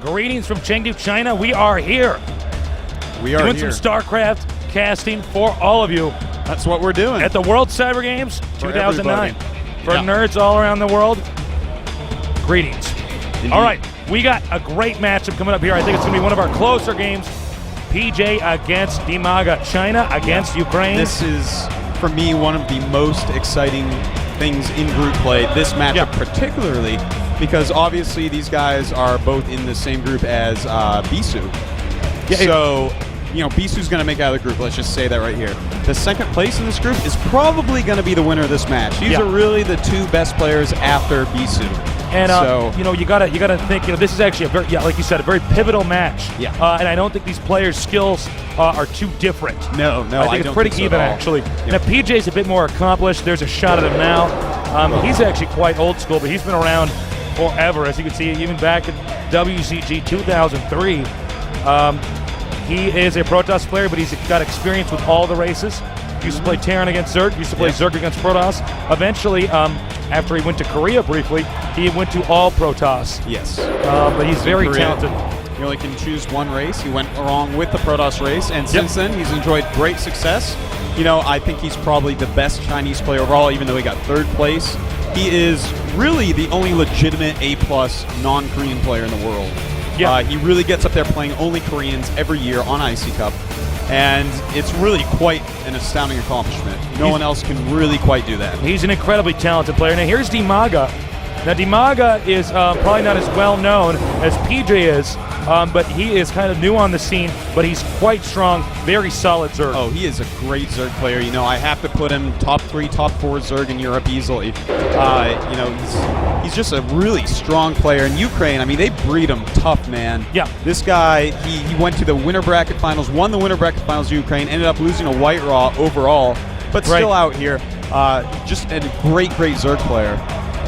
Greetings from Chengdu, China. We are here. We are doing here. some StarCraft casting for all of you. That's what we're doing. At the World Cyber Games For 2009. everybody. For nerds all around the world, greetings. Indeed. All right, we got a great matchup coming up here. I think it's going to be one of our closer games. PJ against DIMAGA. China against Ukraine. This is, for me, one of the most exciting things in group play. This matchup particularly, because obviously these guys are both in the same group as Bisu. Yeah, so, you know, Bisu's going to make out of the group. Let's just say that right here. The second place in this group is probably going to be the winner of this match. These are really the two best players after Bisu. And so, you know, you gotta think. You know, this is actually a very, like you said, a very pivotal match. Yeah. And I don't think these players' skills are too different. No, I think it's pretty even actually. Yep. And if PJ's a bit more accomplished, there's a shot at him now. He's actually quite old school, but he's been around forever, as you can see, even back in WCG 2003. He is a Protoss player, but he's got experience with all the races. Used to play Terran against Zerg, used to play Zerg against Protoss. Eventually, after he went to Korea briefly, he went to all Protoss. Yes. But he's very talented. You only can choose one race. He went along with the Protoss race, and since then, he's enjoyed great success. You know, I think he's probably the best Chinese player overall, even though he got third place. He is really the only legitimate A+ non-Korean player in the world. Yeah. He really gets up there playing only Koreans every year on IC Cup, and it's really quite an astounding accomplishment. No one else can really quite do that. He's an incredibly talented player. Now here's DIMAGA. Now DIMAGA is probably not as well known as PJ is, but he is kind of new on the scene, but he's quite strong, very solid Zerg. Oh, he is a great Zerg player. You know, I have to put him top 3, top 4 Zerg in Europe easily. You know, he's just a really strong player. In Ukraine, I mean, they breed him tough, man. Yeah. This guy, he went to the winter bracket finals, won the winter bracket finals in Ukraine, ended up losing to White Raw overall, but still out here. Just a great Zerg player.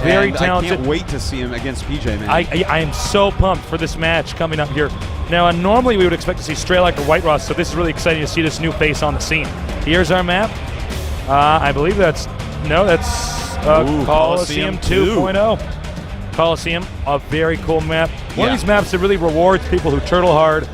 Very talented. I can't wait to see him against PJ, man. I am so pumped for this match coming up here. Now, normally we would expect to see Strelak or White Ross, so this is really exciting to see this new face on the scene. Here's our map. I believe that's Coliseum 2.0. Coliseum, a very cool map. One of these maps that really rewards people who turtle hard.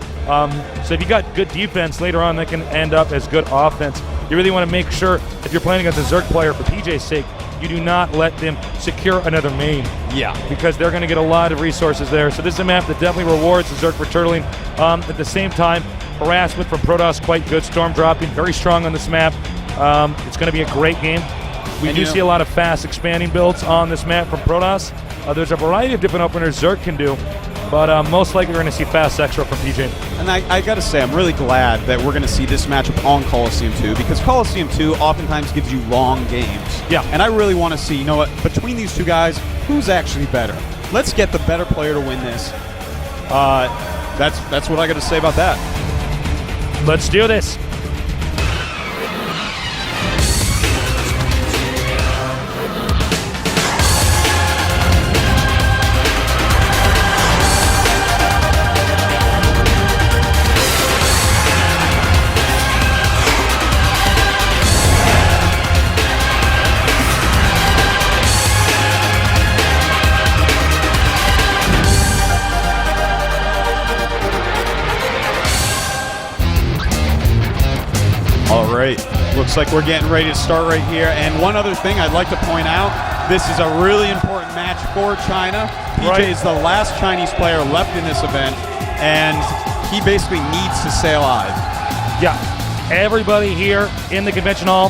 So if you got good defense later on, that can end up as good offense. You really want to make sure, if you're playing against a Zerg player for PJ's sake, you do not let them secure another main. Yeah. Because they're going to get a lot of resources there. So this is a map that definitely rewards the Zerg for turtling. At the same time, harassment from Protoss, quite good. Storm dropping, very strong on this map. It's going to be a great game. We do see a lot of fast expanding builds on this map from Protoss. There's a variety of different openers Zerg can do, but most likely we're going to see fast extra from PJ. And I got to say, I'm really glad that we're going to see this matchup on Coliseum 2, because Coliseum 2 oftentimes gives you long games. Yeah. And I really want to see, you know what, between these two guys, who's actually better? Let's get the better player to win this. That's what I got to say about that. Let's do this. All right, looks like we're getting ready to start right here. And one other thing I'd like to point out, this is a really important match for China. PJ is the last Chinese player left in this event, and he basically needs to stay alive. Yeah, everybody here in the convention hall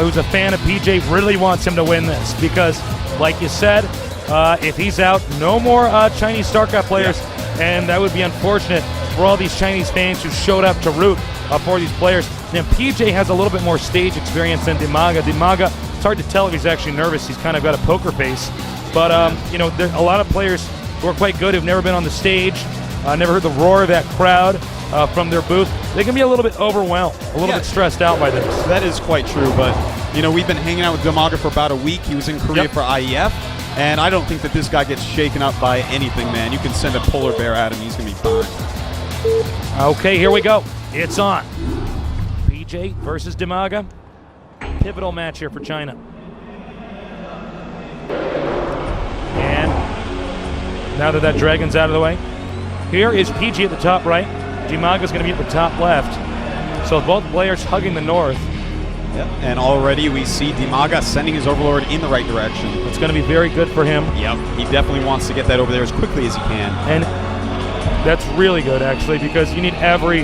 who's a fan of PJ really wants him to win this, because, like you said, if he's out, no more Chinese StarCraft players, and that would be unfortunate for all these Chinese fans who showed up to root for these players. Now, PJ has a little bit more stage experience than DIMAGA. DIMAGA, it's hard to tell if he's actually nervous. He's kind of got a poker face. But, you know, there are a lot of players who are quite good who've never been on the stage, never heard the roar of that crowd from their booth. They can be a little bit overwhelmed, a little bit stressed out by this. That is quite true, but, you know, we've been hanging out with DIMAGA for about a week. He was in Korea for IEF, and I don't think that this guy gets shaken up by anything, man. You can send a polar bear at him, he's going to be fine. Okay, here we go. It's on. PJ versus DIMAGA. Pivotal match here for China. And now that Dragon's out of the way, here is PG at the top right. DIMAGA's going to be at the top left. So both players hugging the north. Yep. And already we see DIMAGA sending his Overlord in the right direction. It's going to be very good for him. Yep. He definitely wants to get that over there as quickly as he can. And that's really good, actually, because you need every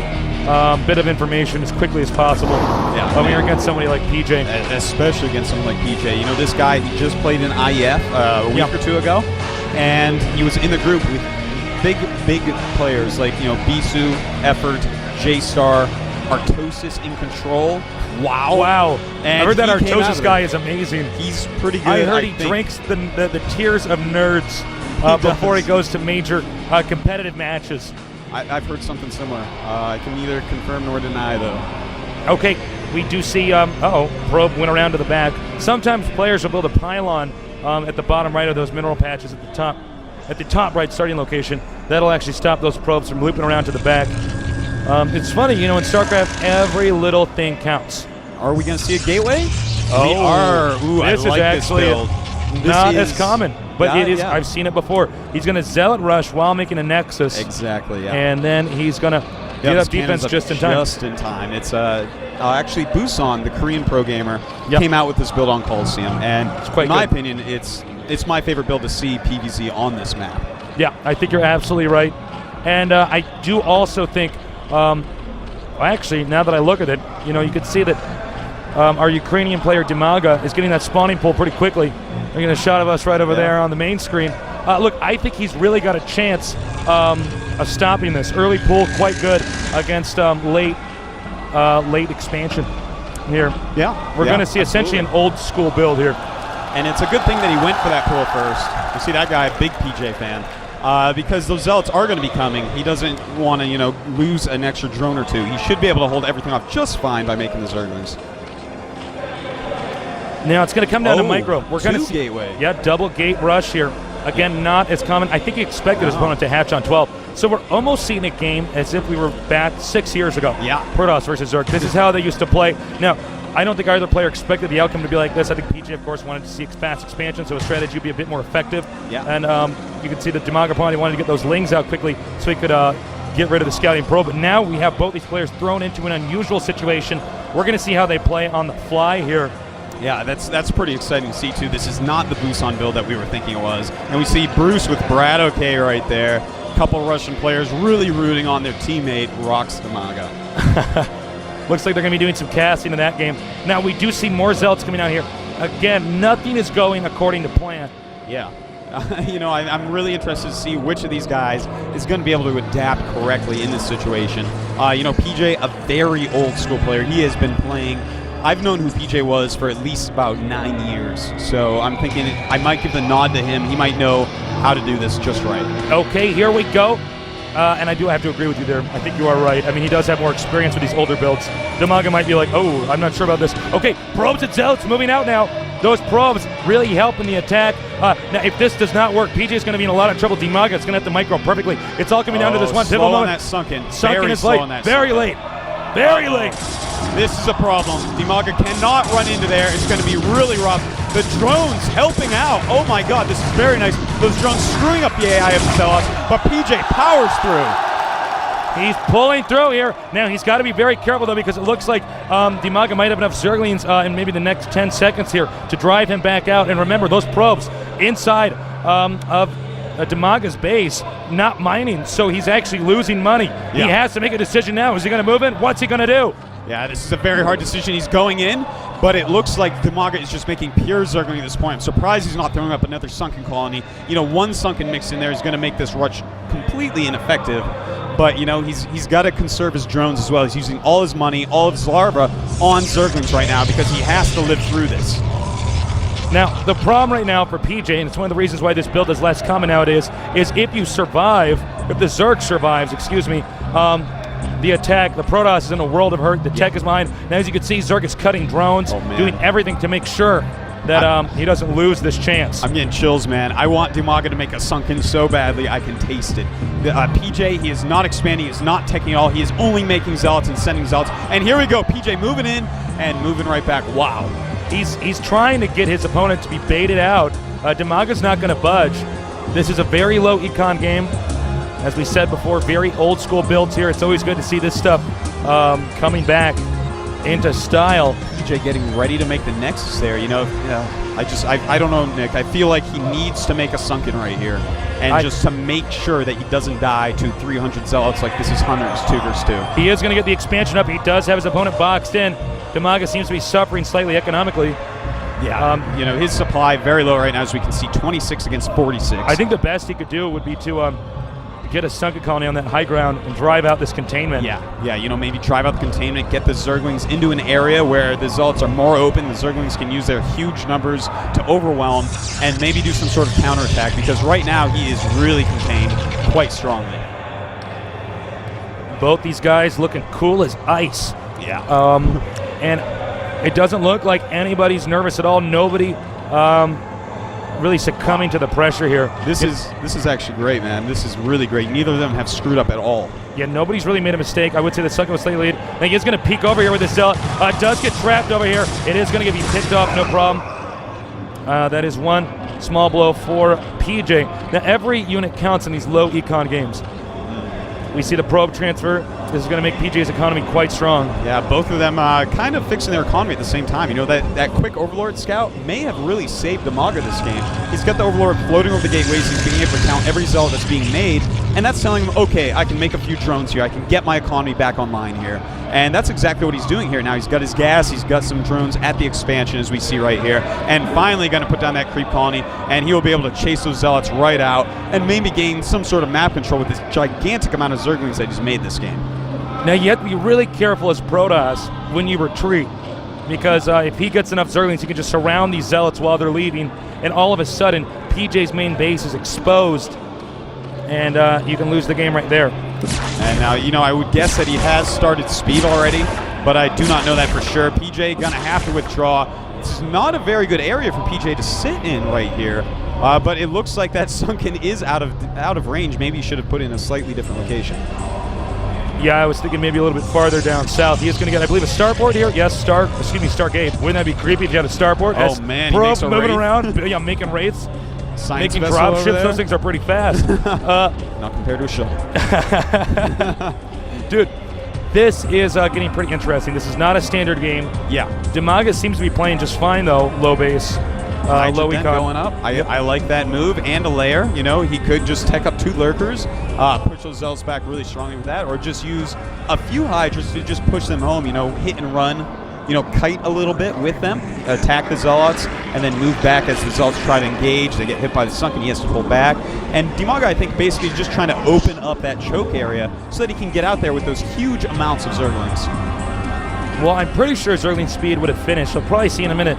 bit of information as quickly as possible. Yeah. When you're against somebody like PJ. Especially against someone like PJ. You know, this guy, he just played in IEF a week or two ago, and he was in the group with big players like, Bisu, Effort, J-Star, Artosis in control. Wow. And I heard that Artosis guy is amazing. He's pretty good. I heard he drinks the tears of nerds before he goes to major competitive matches. I've heard something similar. I can neither confirm nor deny, though. Okay, we do see, Probe went around to the back. Sometimes players will build a pylon at the bottom right of those mineral patches at the top right starting location. That'll actually stop those probes from looping around to the back. It's funny, in StarCraft, every little thing counts. Are we going to see a gateway? Oh, we are. Ooh, this I like is actually this build. not as common, but it is. I've seen it before. He's going to Zealot Rush while making a Nexus. Exactly, yeah. And then he's going to get up defense just in time. Just in time. It's actually Busan, the Korean pro gamer, came out with this build on Coliseum, and in my opinion, it's my favorite build to see PvZ on this map. Yeah, I think you're absolutely right, and I do also think. Actually, now that I look at it, you can see that our Ukrainian player DIMAGA is getting that spawning pool pretty quickly. They're getting a shot of us right over there on the main screen. Look, I think he's really got a chance of stopping this. Early pool, quite good against late expansion here. Yeah. We're going to see essentially an old school build here. And it's a good thing that he went for that pool first. You see that guy, a big PJ fan. Because those Zealots are going to be coming. He doesn't want to, lose an extra drone or two. He should be able to hold everything off just fine by making the Zerglings. Now it's going to come down to micro. We're going to see gateway. Yeah, double gate rush here. Again, not as common. I think he expected his opponent to hatch on 12. So we're almost seeing a game as if we were back 6 years ago. Yeah. Protoss versus Zerg. This is how they used to play. Now, I don't think either player expected the outcome to be like this. I think PJ, of course, wanted to see fast expansion, so his strategy would be a bit more effective. Yeah. And you can see that DIMAGA probably wanted to get those Lings out quickly so he could get rid of the scouting probe. But now we have both these players thrown into an unusual situation. We're going to see how they play on the fly here. Yeah, that's pretty exciting to see, too. This is not the Busan build that we were thinking it was. And we see Bruce with Brad OK right there. A couple Russian players really rooting on their teammate, Rox DIMAGA. Looks like they're going to be doing some casting in that game. Now, we do see more Zealots coming out here. Again, nothing is going according to plan. Yeah. I'm really interested to see which of these guys is going to be able to adapt correctly in this situation. PJ, a very old school player. He has been playing. I've known who PJ was for at least about 9 years. So I'm thinking I might give the nod to him. He might know how to do this just right. Okay, here we go. And I do have to agree with you there. I think you are right. I mean, he does have more experience with these older builds. DIMAGA might be like, I'm not sure about this. Okay, probes and Zealots moving out now. Those probes really helping the attack. Now, if this does not work, PJ is going to be in a lot of trouble. DIMAGA is going to have to micro perfectly. It's all coming down to this one pivotal moment. That sunken. Sunken is late. Very late. Very late. This is a problem. DIMAGA cannot run into there. It's going to be really rough. The drones helping out. Oh my god, this is very nice. Those drones screwing up the AI of the Zealots, but PJ powers through. He's pulling through here. Now, he's got to be very careful, though, because it looks like DIMAGA might have enough Zerglings in maybe the next 10 seconds here to drive him back out. And remember, those probes inside of DIMAGA's base, not mining, so he's actually losing money. Yeah. He has to make a decision now. Is he going to move in? What's he going to do? Yeah, this is a very hard decision. He's going in, but it looks like DIMAGA is just making pure Zergling at this point. I'm surprised he's not throwing up another sunken colony. One sunken mix in there is going to make this rush completely ineffective. But, he's got to conserve his drones as well. He's using all his money, all of his larvae on Zerglings right now because he has to live through this. Now, the problem right now for PJ, and it's one of the reasons why this build is less common nowadays, is if you survive, if the Zerg survives, the attack, the Protoss is in a world of hurt, the tech is behind. Now, as you can see, Zerg is cutting drones, doing everything to make sure that he doesn't lose this chance. I'm getting chills, man. I want DIMAGA to make a sunken so badly I can taste it. PJ, he is not expanding, he is not teching at all. He is only making Zealots and sending Zealots. And here we go, PJ moving in and moving right back. Wow. He's trying to get his opponent to be baited out. DIMAGA's not going to budge. This is a very low econ game. As we said before, very old school builds here. It's always good to see this stuff coming back into style. PJ getting ready to make the nexus there. I don't know, Nick. I feel like he needs to make a sunken right here, and just to make sure that he doesn't die to 300 zealots like this is Hunter's 2 versus 2. He is going to get the expansion up. He does have his opponent boxed in. DIMAGA seems to be suffering slightly economically. Yeah, his supply very low right now, as we can see, 26 against 46. I think the best he could do would be to get a sunken colony on that high ground and drive out this containment. Yeah, maybe drive out the containment, get the Zerglings into an area where the Zealots are more open. The Zerglings can use their huge numbers to overwhelm and maybe do some sort of counterattack, because right now he is really contained quite strongly. Both these guys looking cool as ice. Yeah. And it doesn't look like anybody's nervous at all. Nobody really succumbing to the pressure here. This is actually great, man. This is really great. Neither of them have screwed up at all. Yeah, nobody's really made a mistake. I would say the second was slightly lead. I think he's going to peek over here with the Zealot. Does get trapped over here. It is going to be picked off, no problem. That is one small blow for PJ. Now, every unit counts in these low econ games. We see the probe transfer. This is going to make PJ's economy quite strong. Yeah, both of them kind of fixing their economy at the same time. That quick Overlord scout may have really saved DIMAGA this game. He's got the Overlord floating over the gateways. He's being able to count every Zealot that's being made, and that's telling him, okay, I can make a few drones here. I can get my economy back online here. And that's exactly what he's doing here now. He's got his gas. He's got some drones at the expansion, as we see right here, and finally going to put down that creep colony, and he will be able to chase those Zealots right out and maybe gain some sort of map control with this gigantic amount of Zerglings that he's made this game. Now, you have to be really careful as Protoss when you retreat, because if he gets enough Zerglings, he can just surround these Zealots while they're leaving, and all of a sudden, PJ's main base is exposed, and you can lose the game right there. And now, I would guess that he has started speed already, but I do not know that for sure. PJ going to have to withdraw. This is not a very good area for PJ to sit in right here, but it looks like that sunken is out of range. Maybe he should have put in a slightly different location. Yeah, I was thinking maybe a little bit farther down south. He is going to get, I believe, a starport here. Yes, Stargate. Wouldn't that be creepy if you had a starport? Oh, man, he makes a moving around. Yeah, making wraiths. Science making dropships. Those things are pretty fast. Not compared to a shuttle. Dude, this is getting pretty interesting. This is not a standard game. Yeah. DIMAGA seems to be playing just fine, though. Low base. Low econ. Going up. I like that move, and a layer. He could just tech up 2 lurkers, push those Zealots back really strongly with that, or just use a few Hydras to just push them home, hit and run, kite a little bit with them, attack the Zealots, and then move back as the Zealots try to engage. They get hit by the sunken, he has to pull back. And DIMAGA, I think, basically is just trying to open up that choke area so that he can get out there with those huge amounts of Zerglings. Well, I'm pretty sure Zergling speed would have finished. We'll probably see in a minute.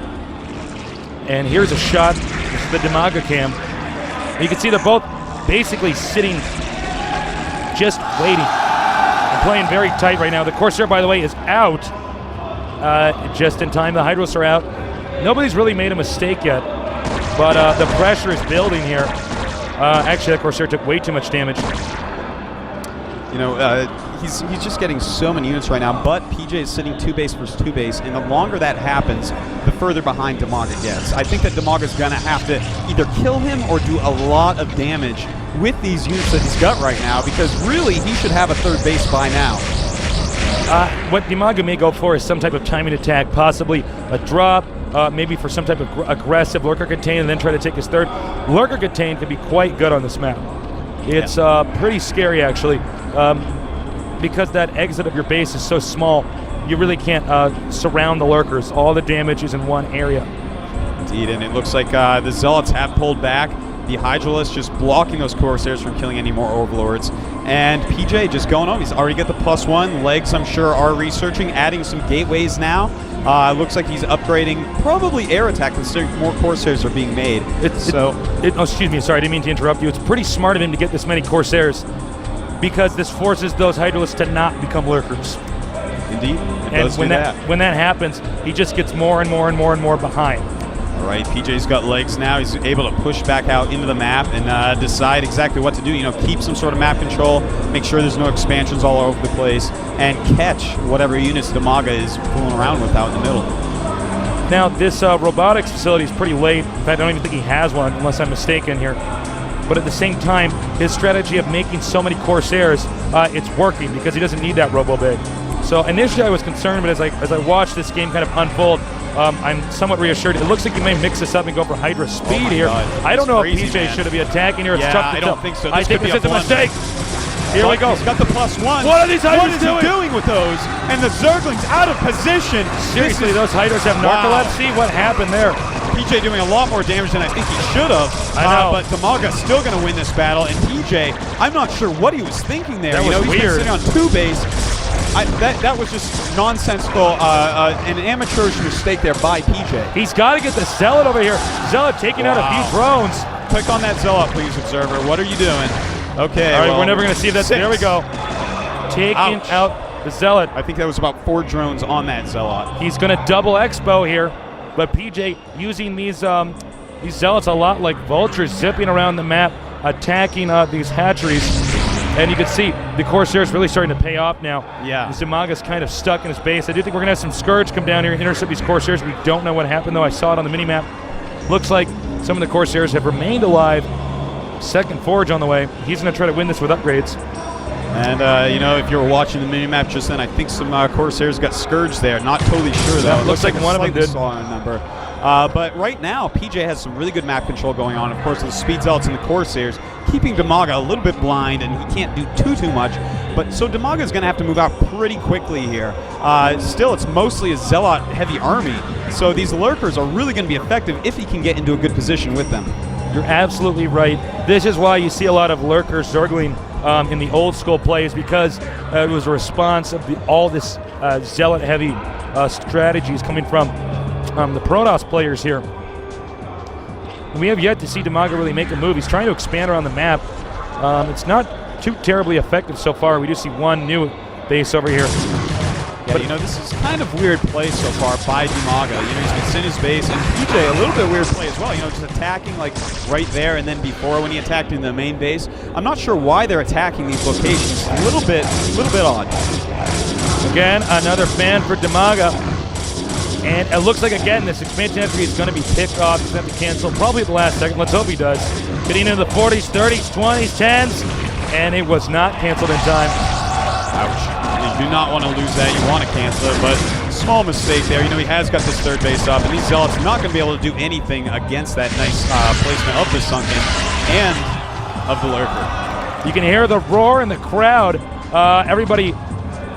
And here's a shot. This is the DIMAGA cam. You can see they're both basically sitting, just waiting. And playing very tight right now. The Corsair, by the way, is out. Just in time. The Hydros are out. Nobody's really made a mistake yet. But the pressure is building here. Actually, that Corsair took way too much damage. He's just getting so many units right now, but PJ is sitting 2 base versus 2 base, and the longer that happens, the further behind DIMAGA gets. I think that DIMAGA's going to have to either kill him or do a lot of damage with these units that he's got right now, because really he should have a 3rd base by now. What DIMAGA may go for is some type of timing attack, possibly a drop, maybe for some type of aggressive Lurker Contain, and then try to take his 3rd. Lurker Contain could be quite good on this map. It's pretty scary, actually. Because that exit of your base is so small, you really can't surround the lurkers. All the damage is in one area. Indeed, and it looks like the Zealots have pulled back. The Hydralisk just blocking those Corsairs from killing any more Overlords. And PJ just going on. He's already got the +1. Legs, I'm sure, are researching, adding some gateways now. Looks like he's upgrading probably air attack, considering more Corsairs are being made. Excuse me, sorry, I didn't mean to interrupt you. It's pretty smart of him to get this many Corsairs, because this forces those Hydralisks to not become lurkers. Indeed, when that happens, he just gets more and more and more and more behind. All right, PJ's got legs now. He's able to push back out into the map and decide exactly what to do. Keep some sort of map control, make sure there's no expansions all over the place, and catch whatever units DIMAGA is fooling around with out in the middle. Now, this robotics facility is pretty late. In fact, I don't even think he has one, unless I'm mistaken here. but at the same time, his strategy of making so many Corsairs, it's working because he doesn't need that robo-big. So initially I was concerned, but as I watched this game kind of unfold, I'm somewhat reassured. It looks like he may mix this up and go for Hydra speed here. I don't know if PJ should be attacking here. It's tough to tell. I don't think so. I think this is a mistake. Here we go. He's got the +1. What are these Hydras doing? What is he doing with those? And the Zergling's out of position. Seriously, those Hydras have narcolepsy? What happened there? PJ doing a lot more damage than I think he should have. I know. But DIMAGA's still going to win this battle. And PJ, I'm not sure what he was thinking there. That was he's weird. been sitting on 2 base. That was just nonsensical, an amateurish mistake there by PJ. He's got to get the Zealot over here. Zealot taking out a few drones. Click on that Zealot, please, Observer. What are you doing? Okay. All right, we're never going to see that. 6. There we go. Taking out the Zealot. I think that was about 4 drones on that Zealot. He's going to double Expo here, but PJ using these Zealots a lot like vultures, zipping around the map, attacking these hatcheries. And you can see the Corsairs really starting to pay off now. Yeah. DIMAGA's kind of stuck in his base. I do think we're going to have some Scourge come down here and intercept these Corsairs. We don't know what happened, though. I saw it on the minimap. Looks like some of the Corsairs have remained alive. Second Forge on the way. He's going to try to win this with upgrades. And, if you were watching the minimap just then, I think some Corsairs got Scourged there. Not totally sure, though. Yeah, it looks like one of them did. Number. But right now, PJ has some really good map control going on. Of course, the Speed Zealots and the Corsairs, keeping DIMAGA a little bit blind, and he can't do too much. But so DIMAGA is going to have to move out pretty quickly here. Still, it's mostly a Zealot-heavy army. So these Lurkers are really going to be effective if he can get into a good position with them. You're absolutely right. This is why you see a lot of Lurkers Zergling in the old school plays, because it was a response of all this Zealot-heavy strategies coming from the Protoss players here. We have yet to see DIMAGA really make a move. He's trying to expand around the map. It's not too terribly effective so far. We do see one new base over here. Yeah, this is kind of weird play so far by DIMAGA. He's been sitting his base, and PJ, a little bit weird play as well. Just attacking like right there, and then before when he attacked in the main base. I'm not sure why they're attacking these locations. A little bit odd. Again, another fan for DIMAGA. And it looks like, again, this expansion entry is going to be picked off. He's going to have to cancel probably at the last second. Let's hope he does. Getting into the 40s, 30s, 20s, 10s, and it was not canceled in time. Ouch. You do not want to lose that. You want to cancel it, but small mistake there. He has got this 3rd base up, and these Zealots are not going to be able to do anything against that nice placement of the Sunken and of the Lurker. You can hear the roar in the crowd. Everybody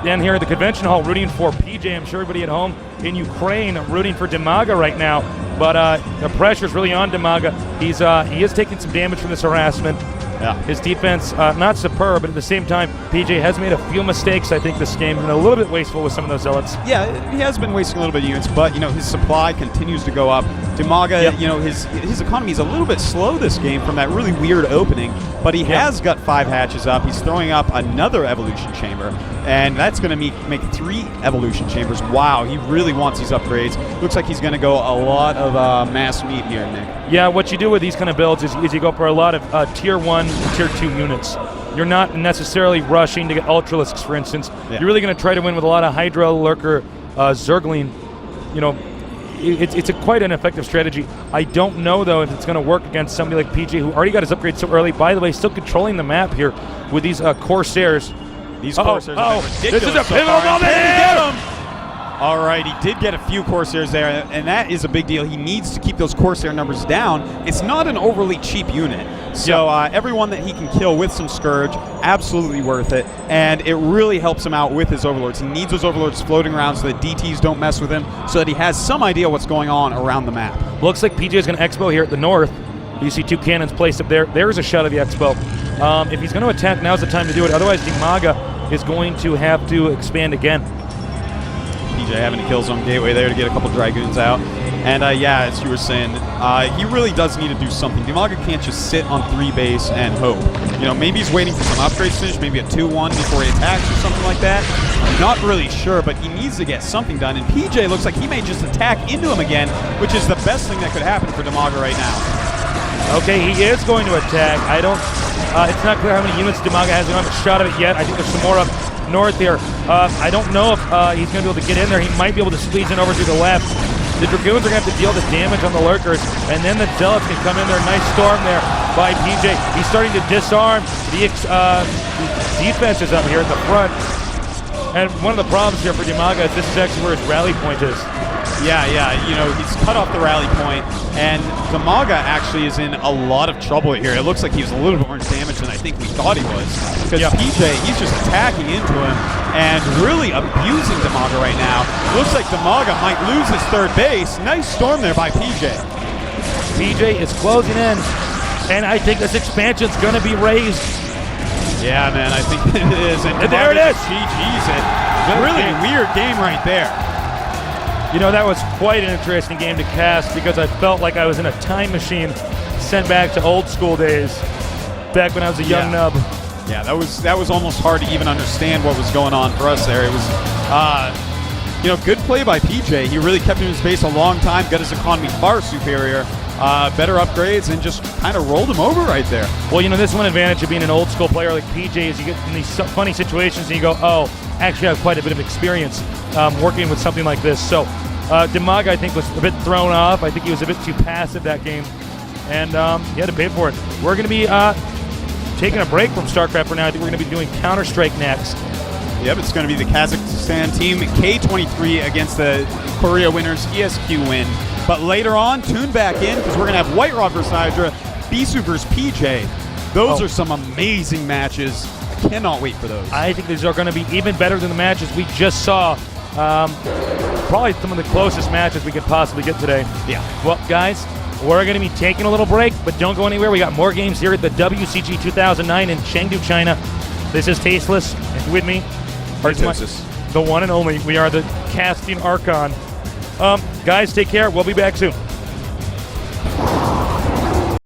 down here at the convention hall rooting for PJ. I'm sure everybody at home in Ukraine rooting for DIMAGA right now. But the pressure's really on DIMAGA. He is taking some damage from this harassment. Yeah. His defense, not superb, but at the same time, PJ has made a few mistakes, I think, this game, and a little bit wasteful with some of those Zealots. Yeah, he has been wasting a little bit of units, but, his supply continues to go up. DIMAGA, his economy is a little bit slow this game from that really weird opening, but he has got 5 hatches up. He's throwing up another evolution chamber, and that's going to make 3 evolution chambers. Wow, he really wants these upgrades. Looks like he's going to go a lot of mass meat here, Nick. Yeah, what you do with these kind of builds is you go for a lot of Tier 1, Tier 2 units. You're not necessarily rushing to get Ultralisks, for instance. Yeah. You're really going to try to win with a lot of Hydra, Lurker, Zergling. It's quite an effective strategy. I don't know, though, if it's going to work against somebody like PJ, who already got his upgrade so early. By the way, still controlling the map here with these Corsairs. These Corsairs are ridiculous. This is a pivotal moment! Get him! All right, he did get a few Corsairs there, and that is a big deal. He needs to keep those Corsair numbers down. It's not an overly cheap unit. So everyone that he can kill with some Scourge, absolutely worth it. And it really helps him out with his Overlords. He needs those Overlords floating around so that DTs don't mess with him, so that he has some idea what's going on around the map. Looks like PJ is going to Expo here at the north. You see 2 cannons placed up there. There's a shot of the Expo. If he's going to attack, now's the time to do it. Otherwise, DIMAGA is going to have to expand again. PJ having to kill zone gateway there to get a couple Dragoons out. And as you were saying, he really does need to do something. DIMAGA can't just sit on 3 base and hope. Maybe he's waiting for some upgrades to finish, maybe a 2-1 before he attacks or something like that. I'm not really sure, but he needs to get something done. And PJ looks like he may just attack into him again, which is the best thing that could happen for DIMAGA right now. Okay, he is going to attack. It's not clear how many units DIMAGA has. We don't have a shot of it yet. I think there's some more up north here. I don't know if he's going to be able to get in there. He might be able to squeeze in over to the left. The Dragoons are going to have to deal the damage on the Lurkers, and then the Zealots can come in there. Nice storm there by PJ. He's starting to disarm the defenses up here at the front. And one of the problems here for DIMAGA is this is actually where his rally point is. Yeah, you know, he's cut off the rally point, and DIMAGA actually is in a lot of trouble here. It looks like he was a little bit more damaged than I think we thought he was. Because PJ, he's just attacking into him and really abusing DIMAGA right now. Looks like DIMAGA might lose his third base. Nice storm there by PJ. PJ is closing in, and I think this expansion's going to be raised. Yeah, man, I think it is. And there it is. GG's it. Really weird game right there. You know, that was quite an interesting game to cast because I felt like I was in a time machine sent back to old school days, back when I was a young nub. Yeah, that was almost hard to even understand what was going on for us there. It was, you know, good play by PJ. He really kept him in his base a long time, got his economy far superior, better upgrades, and just kind of rolled him over right there. Well, you know, this one advantage of being an old school player like PJ is you get in these funny situations and you go, oh, actually I have quite a bit of experience working with something like this. So DIMAGA, I think, was a bit thrown off. I think he was a bit too passive that game, and he had to pay for it. We're going to be taking a break from StarCraft for now. I think we're going to be doing Counter-Strike next. Yep, it's going to be the Kazakhstan team, K23 against the Korea winners, ESQ win. But later on, tune back in because we're going to have White Rod versus Hydra, Bisu versus PJ. Those are some amazing matches. I cannot wait for those. I think these are going to be even better than the matches we just saw. Probably some of the closest matches we could possibly get today. Yeah. Well, guys, we're going to be taking a little break, but don't go anywhere. We got more games here at the WCG 2009 in Chengdu, China. This is Tasteless, and with me, the one and only. We are the Casting Archon. Guys, take care. We'll be back soon.